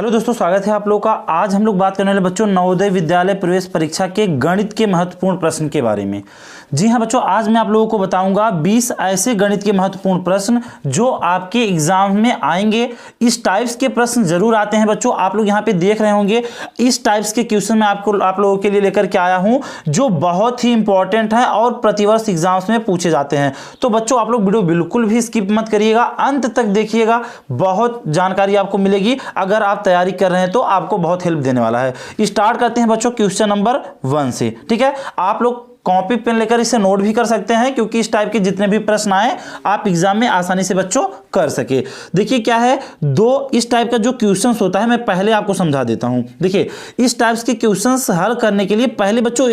Hello दोस्तों, स्वागत है आप लोगों का। आज हम लोग बात करने वाले बच्चों नवोदय विद्यालय प्रवेश परीक्षा के गणित के महत्वपूर्ण प्रश्न के बारे में। जी हाँ बच्चों, आज मैं आप लोगों को बताऊंगा 20 ऐसे गणित के महत्वपूर्ण प्रश्न जो आपके एग्जाम में आएंगे। इस टाइप्स के प्रश्न जरूर आते हैं बच्चों, आप लोग यहाँ पे देख रहे होंगे। इस टाइप्स के क्वेश्चन मैं आप लोगों के लिए लेकर के आया हूँ जो बहुत ही इंपॉर्टेंट है और प्रतिवर्ष एग्जाम्स में पूछे जाते हैं। तो बच्चों आप लोग वीडियो बिल्कुल भी स्किप मत करिएगा, अंत तक देखिएगा, बहुत जानकारी आपको मिलेगी। अगर आप तैयारी कर रहे हैं तो आपको बहुत हेल्प देने वाला है। स्टार्ट करते हैं बच्चों क्वेश्चन नंबर 1 से। ठीक है, आप लोग कॉपी पेन लेकर इसे नोट भी कर सकते हैं क्योंकि इस टाइप के जितने भी प्रश्न आए आप एग्जाम में आसानी से बच्चों कर सके। देखिए क्या है, इस टाइप का जो क्वेश्चंस होता है मैं पहले आपको समझा देता हूं। देखिए इस टाइप्स के क्वेश्चंस हल करने के लिए पहले बच्चों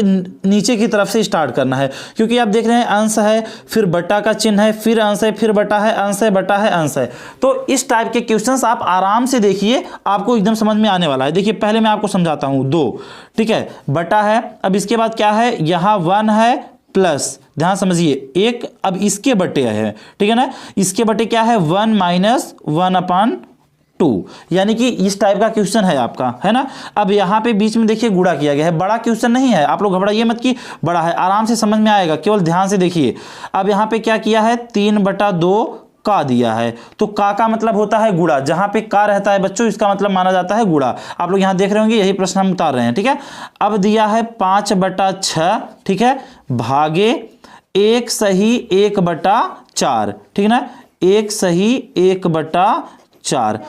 नीचे की तरफ से स्टार्ट करना है, क्योंकि आप देख रहे हैं अंश है, फिर बटा का चिन्ह है, फिर अंश है, फिर बटा है, अंश है, बटा है, अंश है। तो इस टाइप के क्वेश्चंस आप आराम से देखिए, आपको एकदम समझ में आने वाला है। देखिए पहले मैं आपको समझाता हूं। 2, ठीक है, बटा है। अब इसके बाद क्या है, यहां 1 है प्लस, ध्यान समझिए 1, अब इसके बटे है, ठीक है ना। इसके बटे क्या है, 1 माइनस 1/2, यानी कि इस टाइप का क्वेश्चन है आपका, है ना। अब यहाँ पे बीच में देखिए गुणा किया गया है, बड़ा क्वेश्चन नहीं है, आप लोग घबराइए मत कि बड़ा है, आराम से समझ में आएगा, केवल ध्यान से देखिए। अब यहाँ पे क्या किया है, 3/2 का दिया है, तो का मतलब होता है गुणा। जहां पे का रहता है बच्चों इसका मतलब माना जाता है गुणा। आप लोग यहां देख रहे होंगे, यही प्रश्न हम उतार रहे हैं। ठीक है, अब दिया है 5/6, ठीक है, भागे 1 सही 1/4, ठीक है ना, 1 सही 1/4।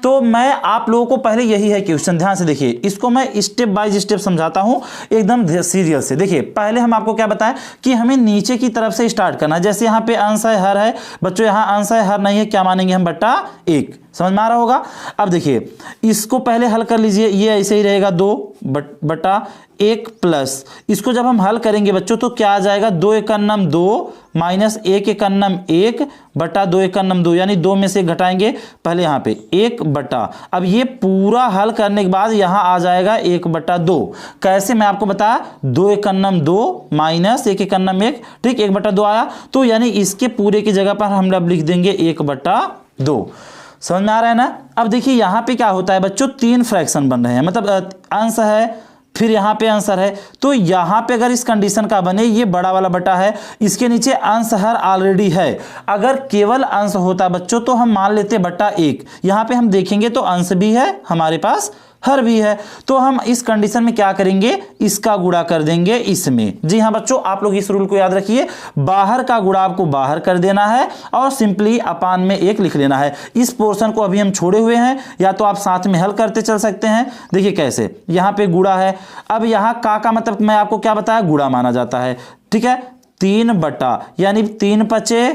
तो मैं आप लोगों को पहले यही है क्वेश्चन, ध्यान से देखिए, इसको मैं स्टेप बाय स्टेप समझाता हूं एकदम सीरियस से। देखिए पहले हम आपको क्या बताएं कि हमें नीचे की तरफ से स्टार्ट करना है। जैसे यहां पे अंश है, हर है बच्चों, यहां अंश है, हर नहीं है, क्या मानेंगे हम, बटा 1। समझ में आ रहा होगा। अब देखिए इसको पहले हल कर लीजिए, ये ऐसे ही रहेगा 2/1 प्लस, इसको जब हम हल करेंगे बच्चों तो क्या आ जाएगा, 2 एकन्नम 2 माइनस 1 एकन्नम 1 बटा 2 एकन्नम 2, यानी 2 में से घटाएंगे पहले यहाँ पे 1 बटा। अब ये पूरा हल करने के बाद यहाँ आ जाएगा 1/2। कैसे, मैं आपको बताया, 2 एकन्नम 2 माइनस 1 एकन्नम 1, ठीक, 1/2 आया। तो यानी इसके पूरे की जगह पर हम अब लिख देंगे 1/2। समझ में आ रहा है ना। अब देखिए यहाँ पे क्या होता है बच्चों, 3 फ्रैक्शन बन रहे हैं, मतलब अंश है, फिर यहाँ पे आंसर है। तो यहाँ पे अगर इस कंडीशन का बने, ये बड़ा वाला बटा है, इसके नीचे अंश हर ऑलरेडी है। अगर केवल अंश होता बच्चों तो हम मान लेते बटा 1। यहाँ पे हम देखेंगे तो अंश भी है हमारे पास, हर भी है, तो हम इस कंडीशन में क्या करेंगे, इसका गुणा कर देंगे इसमें। जी हाँ बच्चों, आप लोग इस रूल को याद रखिए, बाहर का गुणा आपको बाहर कर देना है और सिंपली अपान में 1 लिख लेना है। इस पोर्शन को अभी हम छोड़े हुए हैं, या तो आप साथ में हल करते चल सकते हैं। देखिए कैसे, यहाँ पे गुणा है। अब यहाँ का मतलब मैं आपको क्या बताया, गुणा माना जाता है। ठीक है, 3 बटा, यानी 3 पचे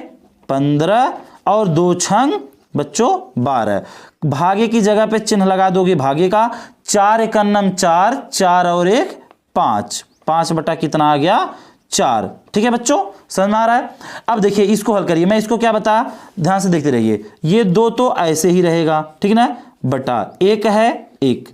15 और 2 छंग बच्चों 12, भागे की जगह पे चिन्ह लगा दोगे भागे का, 4 एकन्नम 4, 4 और 1 5, 5 बटा कितना आ गया, 4। ठीक है बच्चों, समझ में आ रहा है। अब देखिए इसको हल करिए, मैं इसको क्या बताया, ध्यान से देखते रहिए। ये 2 तो ऐसे ही रहेगा, ठीक है ना, बटा 1 है 1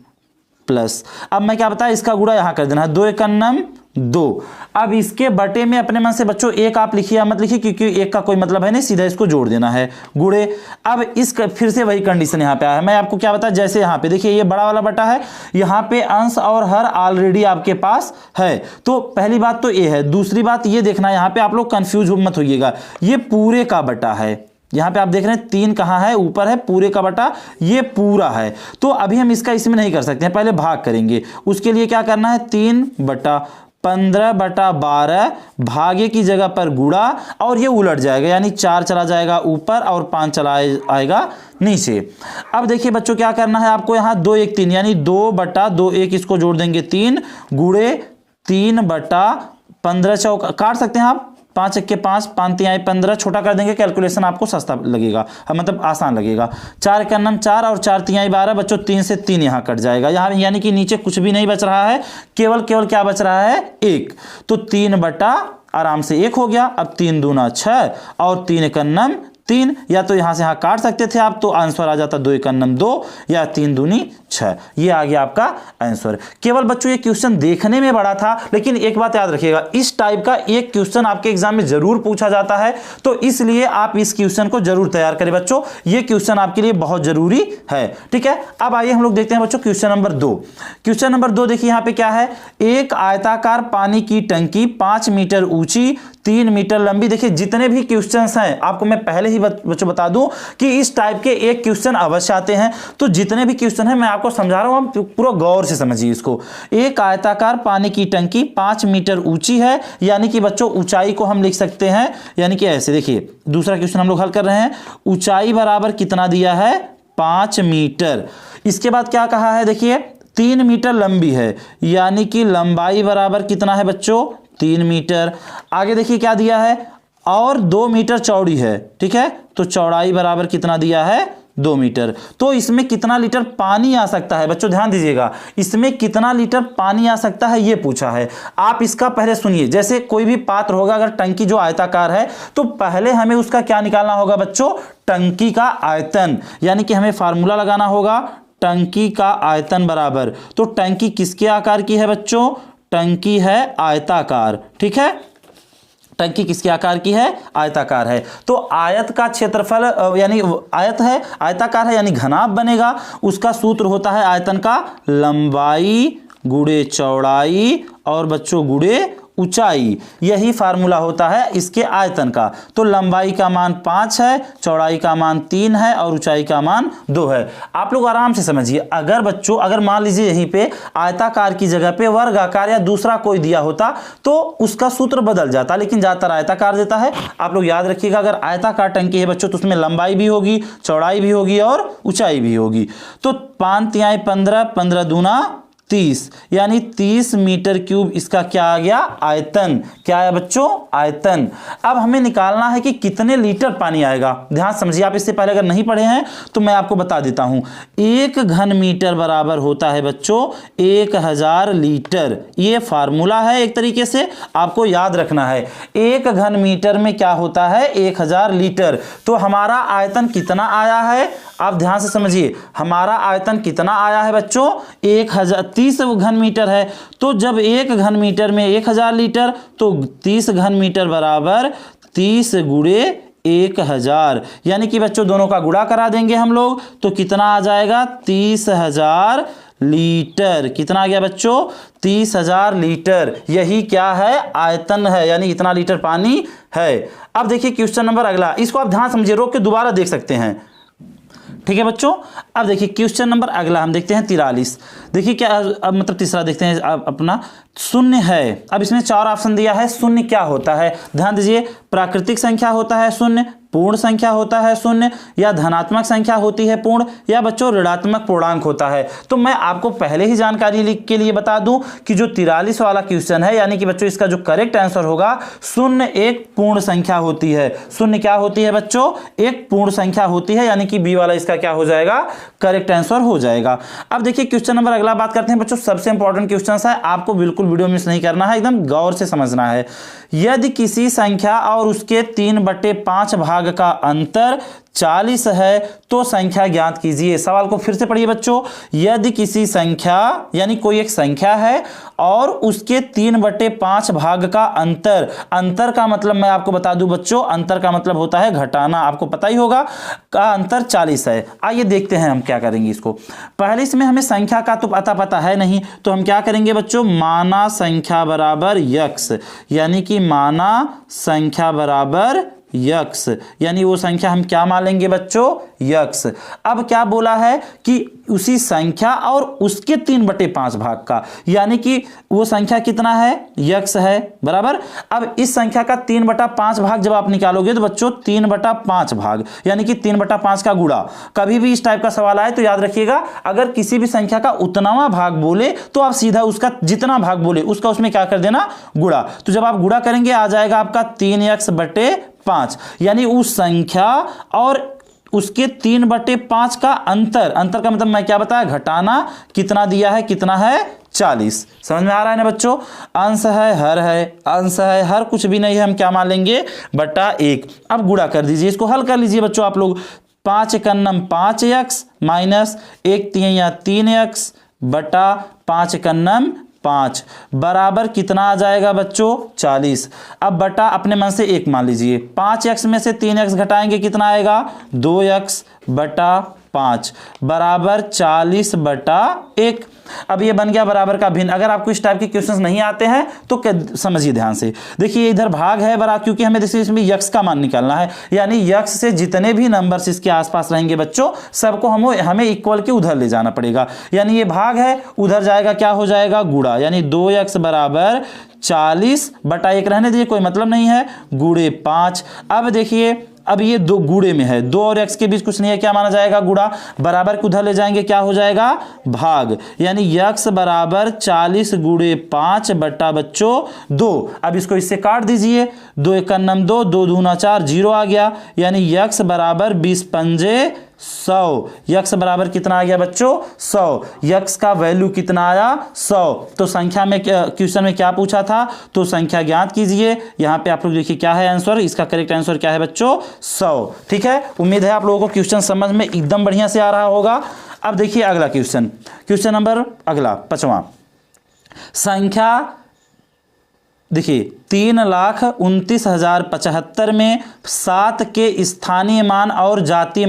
प्लस, अब मैं क्या बताया, इसका गुणा यहां कर देना है, 2 एकन्नम 2। अब इसके बटे में अपने मन से बच्चों 1 आप लिखिए, मत लिखिए क्योंकि 1 का कोई मतलब है नहीं, सीधा इसको जोड़ देना है, गुणे। अब इस फिर से वही कंडीशन यहां पे आया है। मैं आपको क्या बताया, जैसे यहां पे देखिए ये बड़ा वाला बटा है, यहां पे अंश और हर ऑलरेडी आपके पास है। तो पहली बात तो ये है। दूसरी बात ये देखना, यहां पे आप लोग कंफ्यूज मत होइएगा, ये पूरे का बटा है। यहां पे आप देख रहे हैं 3 कहां है, ऊपर है, पूरे का बटा ये पूरा है। तो अभी हम इसका इसमें नहीं कर सकते हैं, पहले भाग करेंगे। उसके लिए क्या करना है, 3/15/12, भागे की जगह पर गुणा, और ये उलट जाएगा, यानी 4 चला जाएगा ऊपर और 5 चला आएगा नीचे। अब देखिए बच्चों क्या करना है आपको, यहाँ 2 1 3, यानी 2/2 1, इसको जोड़ देंगे 3, गुणे 3/15 चौका काट सकते हैं आप, 5 1 के 5, 5 3 15, छोटा कर देंगे, कैलकुलेशन आपको सस्ता लगेगा, मतलब आसान लगेगा। 4 एकन्नम 4 और 4 3 12 बच्चों, 3 से 3 यहाँ कट जाएगा, यहाँ यानी कि नीचे कुछ भी नहीं बच रहा है, केवल क्या बच रहा है, 1। तो 3 बटा आराम से 1 हो गया। अब 3 दूना 6 और 3 एकन्नम 3, या तो यहां से यहां काट सकते थे आप, तो आंसर आ जाता 2 × 2 या 3 दूनी 6। ये आ गया आपका आंसर। केवल बच्चों ये क्वेश्चन देखने में बड़ा था, लेकिन एक बात याद रखिएगा, इस टाइप का एक क्वेश्चन आपके एग्जाम में जरूर पूछा जाता है, तो इसलिए आप इस क्वेश्चन को जरूर तैयार करें बच्चों। ये क्वेश्चन आपके लिए बहुत जरूरी है, ठीक है। अब आइए हम लोग देखते हैं बच्चों क्वेश्चन नंबर 2। क्वेश्चन नंबर 2 देखिए यहां पे क्या है, एक आयताकार पानी की टंकी 5 मीटर ऊंची 3 मीटर लंबी। देखिए जितने भी क्वेश्चंस हैं आपको मैं पहले ही बच्चों बता दूं कि इस टाइप के एक क्वेश्चन अवश्य आते हैं, तो जितने भी क्वेश्चन हैं मैं आपको समझा रहा हूं, आप पूरा गौर से समझिए इसको। एक आयताकार पानी की टंकी 5 मीटर ऊंची है, यानी कि बच्चों ऊंचाई को हम लिख सकते हैं, यानी कि ऐसे देखिए दूसरा क्वेश्चन हम लोग हल कर रहे हैं, ऊंचाई बराबर कितना दिया है 5 मीटर। इसके बाद क्या कहा है, देखिए 3 मीटर लंबी है, यानी कि लंबाई बराबर कितना है बच्चों 3 मीटर। आगे देखिए क्या दिया है, और 2 मीटर चौड़ी है, ठीक है, तो चौड़ाई बराबर कितना दिया है 2 मीटर। तो इसमें कितना लीटर पानी आ सकता है बच्चों, ध्यान दीजिएगा, इसमें कितना लीटर पानी आ सकता है ये पूछा है। आप इसका पहले सुनिए, जैसे कोई भी पात्र होगा, अगर टंकी जो आयताकार है, तो पहले हमें उसका क्या निकालना होगा बच्चों, टंकी का आयतन, यानी कि हमें फार्मूला लगाना होगा टंकी का आयतन बराबर, तो टंकी किसके आकार की है बच्चों, टंकी है आयताकार, ठीक है, टंकी किसके आकार की है, आयताकार है। तो आयत का क्षेत्रफल यानी आयत है, आयताकार है, यानी घनाभ बनेगा, उसका सूत्र होता है आयतन का लंबाई गुणे चौड़ाई और बच्चों गुणे ऊंचाई, यही फार्मूला होता है इसके आयतन का। तो लंबाई का मान 5 है, चौड़ाई का मान 3 है और ऊंचाई का मान 2 है। आप लोग आराम से समझिए, अगर बच्चों अगर मान लीजिए यहीं पे आयताकार की जगह पे वर्गाकार या दूसरा कोई दिया होता तो उसका सूत्र बदल जाता, लेकिन ज्यादातर आयताकार देता है। आप लोग याद रखिएगा, अगर आयताकार टंकी है बच्चों तो उसमें लंबाई भी होगी, चौड़ाई भी होगी और ऊंचाई भी होगी। तो 5 तिहाई 15, 15 दूना 30, यानी 30 मीटर क्यूब इसका क्या आ गया आयतन। क्या है बच्चों, आयतन। अब हमें निकालना है कि कितने लीटर पानी आएगा। ध्यान समझिए, आप इससे पहले अगर नहीं पढ़े हैं तो मैं आपको बता देता हूं। 1 घन मीटर बराबर होता है बच्चों 1000 लीटर। ये फार्मूला है, एक तरीके से आपको याद रखना है। 1 घन मीटर में क्या होता है 1000 लीटर। तो हमारा आयतन कितना आया है, आप ध्यान से समझिए, हमारा आयतन कितना आया है बच्चों 30 घन मीटर है। तो जब 1 घन मीटर में 1000 लीटर, तो 30 घन मीटर बराबर 30 गुणे 1000, यानी कि बच्चों दोनों का गुणा करा देंगे हम लोग, तो कितना आ जाएगा 30,000 लीटर। कितना आ गया बच्चों 30,000 लीटर। यही क्या है आयतन है, यानी इतना लीटर पानी है। अब देखिए क्वेश्चन नंबर अगला, इसको आप ध्यान समझिए, रोक के दोबारा देख सकते हैं, ठीक है बच्चों। अब देखिए क्वेश्चन नंबर अगला हम देखते हैं 43। देखिए क्या, अब मतलब तीसरा देखते हैं अपना, शून्य है। अब इसमें 4 ऑप्शन दिया है, शून्य क्या होता है। ध्यान दीजिए, प्राकृतिक संख्या होता है शून्य, पूर्ण संख्या होता है शून्य, या धनात्मक संख्या होती है पूर्ण, या बच्चों ऋणात्मक पूर्णांक होता है। तो मैं आपको पहले ही जानकारी के लिए बता दूं कि जो 43 वाला क्वेश्चन है, यानी कि बच्चों इसका जो करेक्ट आंसर होगा, शून्य एक पूर्ण संख्या होती है। शून्य क्या होती है बच्चों, एक पूर्ण संख्या होती है, यानी कि बी वाला इसका क्या हो जाएगा करेक्ट आंसर हो जाएगा। अब देखिए क्वेश्चन नंबर अगला बात करते हैं बच्चों, सबसे इंपॉर्टेंट क्वेश्चन है, आपको बिल्कुल वीडियो मिस नहीं करना है, एकदम गौर से समझना है। यदि किसी संख्या और उसके 3/5 भाग का अंतर 40 है तो संख्या ज्ञात कीजिए। सवाल को फिर से पढ़िए बच्चों, यदि किसी संख्या यानी कोई एक संख्या है और उसके 3/5 भाग का अंतर, अंतर का मतलब मैं आपको बता दूं बच्चों, अंतर का मतलब होता है घटाना, आपको पता ही होगा, का अंतर 40 है। आइए देखते हैं हम क्या करेंगे इसको। पहले इसमें हमें संख्या का तो पता है नहीं, तो हम क्या करेंगे बच्चों, माना संख्या बराबर यक्स, यानी कि माना संख्या बराबर यक्स, यानी वो संख्या हम क्या मान लेंगे बच्चों यक्स। अब क्या बोला है कि उसी संख्या और उसके 3/5 भाग का, यानी कि वो संख्या कितना है यक्स है बराबर। अब इस संख्या का 3/5 भाग जब आप निकालोगे तो बच्चों 3/5 भाग, यानी कि 3/5 का गुणा। कभी भी इस टाइप का सवाल आए तो याद रखिएगा, अगर किसी भी संख्या का उतनावा भाग बोले तो आप सीधा उसका जितना भाग बोले उसका उसमें क्या कर देना गुणा। तो जब आप गुणा करेंगे आ जाएगा आपका 3x/5, यानी उस संख्या और उसके 3/5 का अंतर, अंतर का मतलब मैं क्या बताया घटाना, कितना दिया है, कितना है 40। समझ में आ रहा है ना बच्चों, अंश है हर कुछ भी नहीं है, हम क्या मान लेंगे बटा 1। अब गुणा कर दीजिए, इसको हल कर लीजिए बच्चों आप लोग। 5 एकन्नम 5x माइनस 1 तिहैया 3x बटा 5 एकन्नम 5 बराबर कितना आ जाएगा बच्चों 40। अब बटा अपने मन से 1 मान लीजिए, 5x में से 3x घटाएंगे कितना आएगा 2x बटा 5 बराबर 40 बटा 1। अब ये बन गया बराबर का भिन्न। अगर आपको इस टाइप के क्वेश्चंस नहीं आते हैं तो समझिए ध्यान से। देखिए इधर भाग है बराबर, क्योंकि हमें देखिए इसमें यक्स का मान निकालना है, यानी यक्स से जितने भी नंबर्स इसके आसपास रहेंगे बच्चों सबको हमें इक्वल के उधर ले जाना पड़ेगा। यानी ये भाग है, उधर जाएगा क्या हो जाएगा गुणा, यानी 2x बराबर 40 बटा 1 रहने दीजिए, कोई मतलब नहीं है, गुणे 5। अब देखिए अब ये दो गुणे में है, 2 और x के बीच कुछ नहीं है, क्या माना जाएगा गुणा, बराबर को उधर ले जाएंगे क्या हो जाएगा भाग, यानी x बराबर 40 गुणे 5 बटा बच्चों 2। अब इसको इससे काट दीजिए, 2 एकन्नम 2, 2 दूना 4, 0 आ गया, यानी x बराबर 20 पंजे 100। x बराबर कितना आ गया बच्चों 100। x का वैल्यू कितना आया 100। तो संख्या में क्वेश्चन में क्या पूछा था, तो संख्या ज्ञात कीजिए। यहाँ पे आप लोग देखिए क्या है आंसर, इसका करेक्ट आंसर क्या है बच्चों 100। ठीक है, उम्मीद है आप लोगों को क्वेश्चन समझ में एकदम बढ़िया से आ रहा होगा। अब देखिए अगला क्वेश्चन नंबर अगला 5वां संख्या देखिए 3,29,075 में 7 के स्थानीय मान और जाति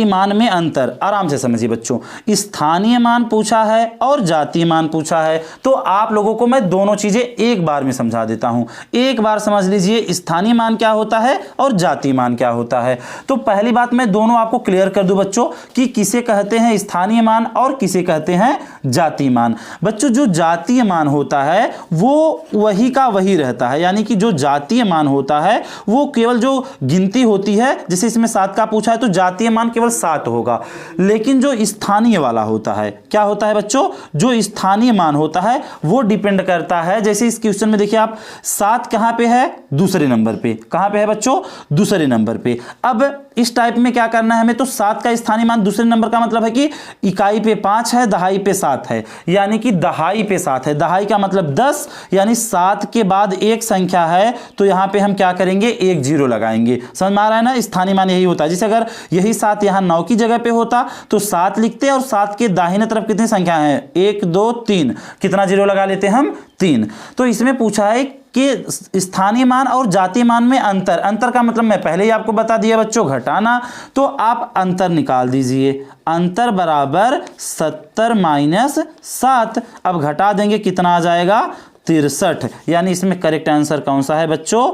मान में अंतर। आराम से समझिए बच्चों, स्थानीय मान पूछा है और जातीय मान पूछा है, तो आप लोगों को मैं दोनों चीजें एक बार में समझा देता हूं। एक बार समझ लीजिए स्थानीय मान क्या होता है और जातीय मान क्या होता है। तो पहली बात मैं दोनों आपको क्लियर कर दूं बच्चों कि किसे कहते हैं स्थानीय मान और किसे कहते हैं जातीय मान। बच्चों जो जातीय मान होता है वो वही का वही रहता है, यानी कि जो जातीय मान होता है वो केवल जो गिनती होती है, जैसे इसमें 7 का पूछा है तो जातीय मान केवल 7 होगा। लेकिन जो स्थानीय वाला होता है, क्या होता है बच्चों, जो स्थानीय मान होता है वो डिपेंड करता है। जैसे इस क्वेश्चन में देखिए आप 7 कहां पे है, दूसरे नंबर पे। कहां पे है बच्चों, दूसरे नंबर पे। अब इस टाइप में क्या करना है हमें, तो 7 का स्थानीय मान दूसरे नंबर का मतलब है कि इकाई पे 5 है, दहाई पे 7 है, यानी कि दहाई पे 7 है। दहाई का मतलब 10, यानी 7 के बाद एक संख्या है तो यहां पे हम क्या करेंगे 1 0 लगाएंगे। समझ में आ रहा है ना, स्थानीय मान यही होता है। जैसे अगर यही 7 यहां 9 की जगह पे होता तो 7 लिखते और 7 के दाहिने तरफ कितनी संख्या है 1 2 3, कितना 0 लगा लेते हैं हम 3। तो इसमें पूछा है कि स्थानीय मान और जातीय मान में अंतर। अंतर का मतलब मैं पहले ही आपको बता दिया बच्चों, घटाना। तो आप अंतर निकाल दीजिए, अंतर बराबर 70 माइनस 7। अब घटा देंगे कितना आ जाएगा 63, यानी इसमें करेक्ट आंसर कौन सा है बच्चों,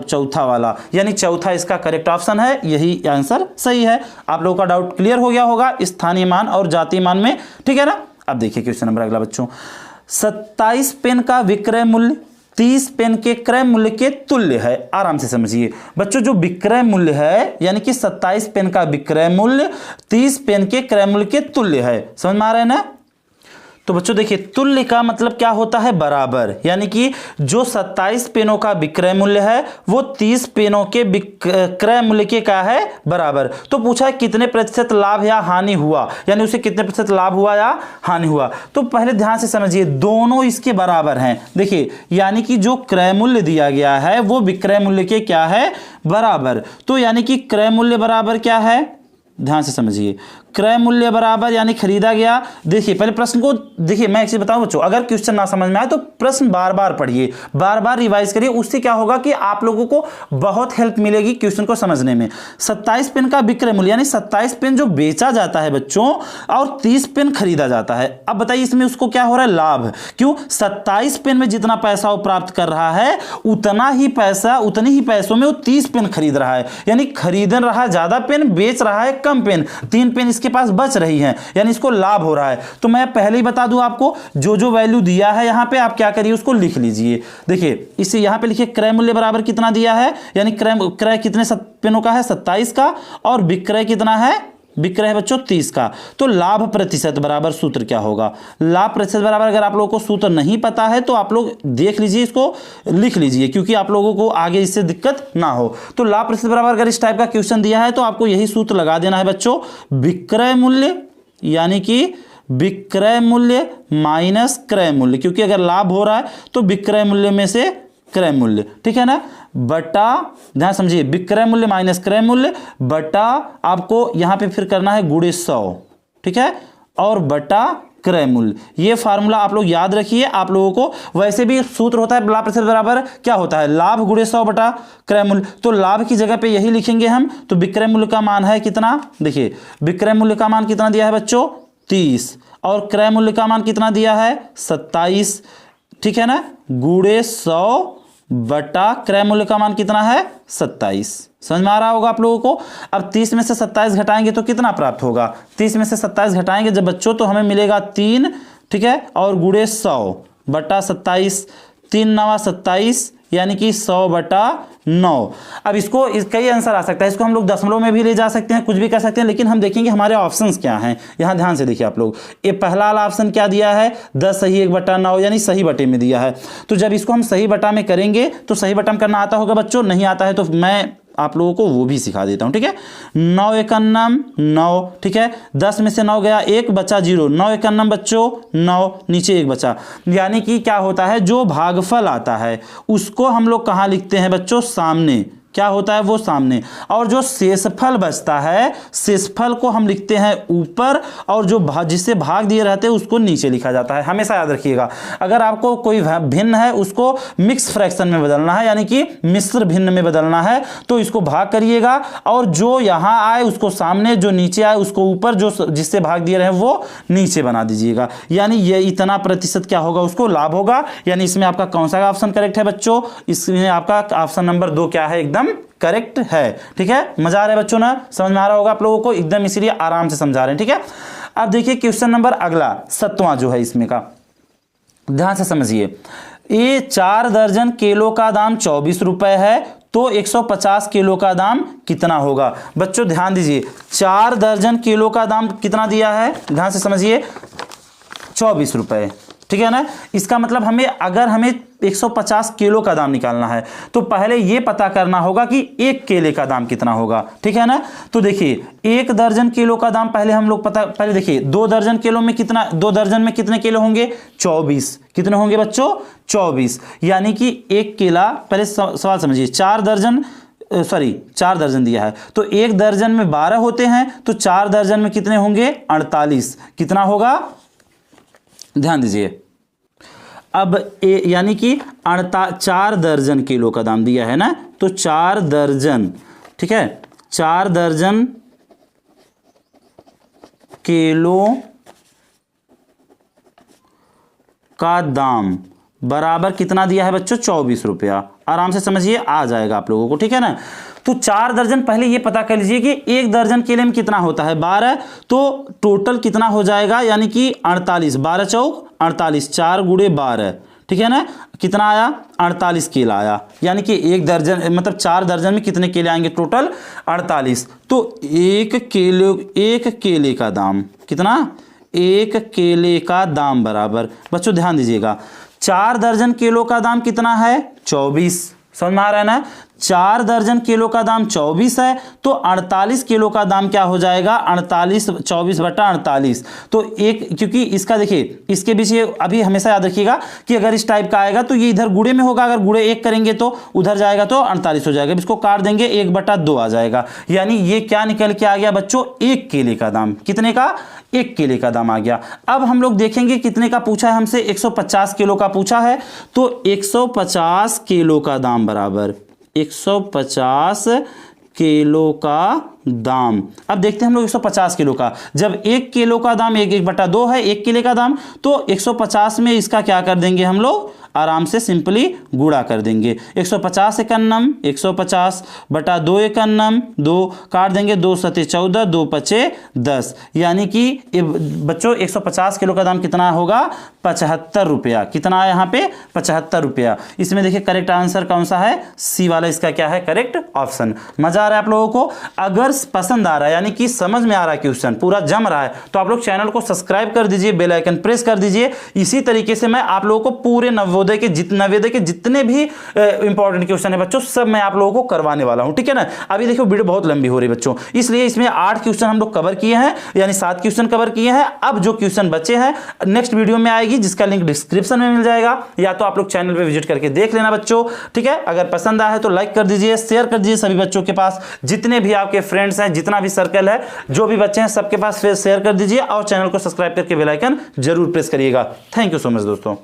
चौथा वाला, यानी चौथा इसका करेक्ट ऑप्शन है, यही आंसर सही है। आप लोगों का डाउट क्लियर हो गया होगा स्थानीय मान और जातीय मान में, ठीक है ना। अब देखिए क्वेश्चन नंबर अगला बच्चों, 27 पेन का विक्रय मूल्य 30 पेन के क्रय मूल्य के तुल्य है। आराम से समझिए बच्चों, जो विक्रय मूल्य है यानी कि 27 पेन का विक्रय मूल्य 30 पेन के क्रय मूल्य के तुल्य है। समझ में आ रहा है ना। तो बच्चों देखिए तुल्य का मतलब क्या होता है, बराबर, यानी कि जो 27 पेनों का विक्रय मूल्य है वो 30 पेनों के क्रय मूल्य के क्या है, बराबर। तो पूछा है कितने प्रतिशत लाभ या हानि हुआ, यानी उसे कितने प्रतिशत लाभ हुआ या हानि हुआ। तो पहले ध्यान से समझिए दोनों इसके बराबर हैं। देखिए यानी कि जो क्रय मूल्य दिया गया है वो विक्रय मूल्य के क्या है, बराबर। तो यानी कि क्रय मूल्य बराबर क्या है, ध्यान से समझिए, क्रय मूल्य बराबर यानी खरीदा गया। देखिए पहले प्रश्न को देखिए, मैं एक चीज बताऊं बच्चों, अगर क्वेश्चन ना समझ में आए तो प्रश्न बार बार पढ़िए, बार बार रिवाइज करिए, उससे क्या होगा कि आप लोगों को बहुत हेल्प मिलेगी क्वेश्चन को समझने में। 27 पेन का विक्रय मूल्य यानी 27 पेन जो बेचा जाता है बच्चों और 30 पेन खरीदा जाता है। अब बताइए इसमें उसको क्या हो रहा है, लाभ। क्यों, 27 पेन में जितना पैसा वो प्राप्त कर रहा है उतना ही पैसा, उतनी ही पैसों में वो 30 पेन खरीद रहा है, यानी खरीद रहा है ज्यादा पेन, बेच रहा है कम पेन, 3 पेन इसके पास बच रही हैं, यानी इसको लाभ हो रहा है। तो मैं पहले ही बता दूं आपको, जो जो वैल्यू दिया है यहां पे आप क्या करिए उसको लिख लीजिए। देखिए इसे यहां पे लिखिए, क्रय मूल्य बराबर कितना दिया है, यानी क्रय कितने पेनों का है 27 का, और विक्रय कितना है, विक्रय है बच्चों 30 का। तो लाभ प्रतिशत बराबर सूत्र क्या होगा, लाभ प्रतिशत बराबर, अगर आप लोगों को सूत्र नहीं पता है तो आप लोग देख लीजिए, इसको लिख लीजिए, क्योंकि आप लोगों को आगे इससे दिक्कत ना हो। तो लाभ प्रतिशत बराबर अगर इस टाइप का क्वेश्चन दिया है तो आपको यही सूत्र लगा देना है बच्चों, विक्रय मूल्य यानी कि विक्रय मूल्य माइनस क्रय मूल्य, क्योंकि अगर लाभ हो रहा है तो विक्रय मूल्य में से क्रय मूल्य, ठीक है ना, बटा, ध्यान समझिए, विक्रय मूल्य माइनस क्रय मूल्य बटा, आपको यहां पे फिर करना है गुणे 100, ठीक है, और बटा क्रय मूल्य। ये फार्मूला आप लोग याद रखिए। आप लोगों को वैसे भी सूत्र होता है लाभ प्रतिशत बराबर क्या होता है, लाभ गुणे 100 बटा क्रय मूल्य। तो लाभ की जगह पे यही लिखेंगे हम। तो विक्रय मूल्य का मान है कितना, देखिए विक्रय मूल्य का मान कितना दिया है बच्चों 30, और क्रय मूल्य का मान कितना दिया है 27, ठीक है ना, गुणे 100 बटा क्रय मूल्य का मान कितना है 27। समझ में आ रहा होगा आप लोगों को। अब 30 में से 27 घटाएंगे तो कितना प्राप्त होगा, 30 में से 27 घटाएंगे जब बच्चों तो हमें मिलेगा 3, ठीक है, और गुणे 100 बटा 27, 3 9 27, यानी कि 100 बटा 9। अब इसको कई आंसर आ सकता है, इसको हम लोग दशमलव में भी ले जा सकते हैं, कुछ भी कर सकते हैं, लेकिन हम देखेंगे हमारे ऑप्शंस क्या हैं। यहाँ ध्यान से देखिए आप लोग, ये पहला वाला ऑप्शन क्या दिया है 10 सही 1 बटा 9, यानी सही बटे में दिया है। तो जब इसको हम सही बटा में करेंगे तो सही बटा में करना आता होगा बच्चों, नहीं आता है तो मैं आप लोगों को वो भी सिखा देता हूं, ठीक है। 9 एकन्नम 9, ठीक है, 10 में से 9 गया 1 बचा 0, 9 एकन्नम बच्चों 9, नीचे 1 बचा, यानी कि क्या होता है जो भागफल आता है उसको हम लोग कहाँ लिखते हैं बच्चों, सामने, क्या होता है वो सामने, और जो शेषफल बचता है शेषफल को हम लिखते हैं ऊपर, और जो जिससे भाग दिए रहते हैं उसको नीचे लिखा जाता है। हमेशा याद रखिएगा, अगर आपको कोई भिन्न है उसको मिक्स फ्रैक्शन में बदलना है, यानी कि मिश्र भिन्न में बदलना है, तो इसको भाग करिएगा और जो यहाँ आए उसको सामने, जो नीचे आए उसको ऊपर, जो जिससे भाग दिए रहे वो नीचे बना दीजिएगा, यानी ये इतना प्रतिशत क्या होगा उसको लाभ होगा। यानी इसमें आपका कौन सा ऑप्शन करेक्ट है बच्चों, इसमें आपका ऑप्शन नंबर 2 क्या है, एकदम करेक्ट है, ठीक है। मजा आ रहा है बच्चों ना, समझ में आ रहा होगा आप लोगों को, एकदम इसीलिए आराम से समझा रहे हैं, ठीक है। अब देखिए क्वेश्चन नंबर अगला 7वां जो है इसमें का, ध्यान से समझिए। ये 4 दर्जन केलों का दाम 24 रुपए है, तो 150 किलो का दाम कितना होगा बच्चों, ध्यान दीजिए। 4 दर्जन केलों का दाम कितना दिया है, ध्यान से समझिए, 24 रुपए, ठीक है ना। इसका मतलब अगर हमें 150 किलो का दाम निकालना है तो पहले ये पता करना होगा कि 1 केले का दाम कितना होगा, ठीक है ना। तो देखिए 1 दर्जन किलो का दाम पहले हम लोग पहले देखिए 2 दर्जन किलो में कितना, 2 दर्जन में कितने किलो होंगे 24, कितने होंगे बच्चों 24, यानी कि 1 केला, पहले सवाल समझिए, 4 दर्जन दिया है तो 1 दर्जन में 12 होते हैं, तो 4 दर्जन में कितने होंगे 48, कितना होगा ध्यान दीजिए। अब यानी कि 4 दर्जन किलो का दाम दिया है ना, तो 4 दर्जन, ठीक है, 4 दर्जन किलो का दाम बराबर कितना दिया है बच्चों 24 रुपया। आराम से समझिए, आ जाएगा आप लोगों को, ठीक है ना। तो 4 दर्जन पहले ये पता कर लीजिए कि 1 दर्जन केले में कितना होता है 12, तो टोटल कितना हो जाएगा, यानी कि 48, 12 चौक 48, 4 गुणे 12, ठीक है ना, कितना आया 48 केला आया, यानी कि 1 दर्जन मतलब 4 दर्जन में कितने केले आएंगे टोटल 48। तो 1 केले का दाम कितना, 1 केले का दाम बराबर, बच्चों ध्यान दीजिएगा, 4 दर्जन किलो का दाम कितना है 24, समझ में आ रहा है ना। 4 दर्जन किलो का दाम 24 है, तो 48 किलो का दाम क्या हो जाएगा 48, 24 बटा 48। तो क्योंकि इसका देखिए इसके बीच ये अभी हमेशा याद रखिएगा कि अगर इस टाइप का आएगा तो ये इधर गुणे में होगा, अगर गुणे 1 करेंगे तो उधर जाएगा तो 48 हो जाएगा, इसको काट देंगे 1 बटा 2 आ जाएगा, यानी ये क्या निकल के आ गया बच्चों 1 केले का दाम, कितने का 1 केले का दाम आ गया। अब हम लोग देखेंगे कितने का पूछा है हमसे, 150 किलो का पूछा है, तो 150 किलो का दाम बराबर 150 किलो का दाम। अब देखते हैं हम लोग 150 किलो का, जब 1 किलो का दाम 1 बटा 2 है 1 केले का दाम, तो 150 में इसका क्या कर देंगे हम लोग, आराम से सिंपली गुणा कर देंगे। 150 एकन्नम 150 बटा 2 एकन्नम 2, काट देंगे 2 सते 14, 2 पचे 10, यानी कि बच्चों 150 किलो का दाम कितना होगा 75 रुपया, कितना है यहाँ पे 75 रुपया। इसमें देखिए करेक्ट आंसर कौन सा है, सी वाला इसका क्या है करेक्ट ऑप्शन। मजा आ रहा है आप लोगों को, अगर पसंद आ रहा है यानी कि समझ में आ रहा है क्वेश्चन पूरा जम रहा है, तो आप लोग चैनल को सब्सक्राइब कर दीजिए, बेल आइकन प्रेस कर दीजिए। इसी तरीके से मैं आप लोगों को पूरे नवोदय नवोदय के जितने भी इंपॉर्टेंट क्वेश्चन है बच्चों, सब मैं आप लोगों को करवाने वाला हूं, ठीक है ना। अभी देखो वीडियो बहुत लंबी हो रही है बच्चों, इसलिए इसमें 8 क्वेश्चन हम लोग कवर किए हैं, यानी 7 क्वेश्चन कवर किए हैं। अब जो क्वेश्चन बचे हैं नेक्स्ट वीडियो में आएगी, जिसका लिंक डिस्क्रिप्शन में मिल जाएगा, या तो आप लोग चैनल पे विजिट करके देख लेना बच्चों, ठीक है। अगर पसंद आया है तो लाइक कर दीजिए, शेयर कर दीजिए सभी बच्चों के पास, जितने भी आपके फ्रेंड्स हैं, जितना भी सर्कल है, जो भी बच्चे हैं सबके पास शेयर कर दीजिए, और चैनल को सब्सक्राइब करके बेल आइकन जरूर प्रेस करिएगा। थैंक यू सो मच दोस्तों।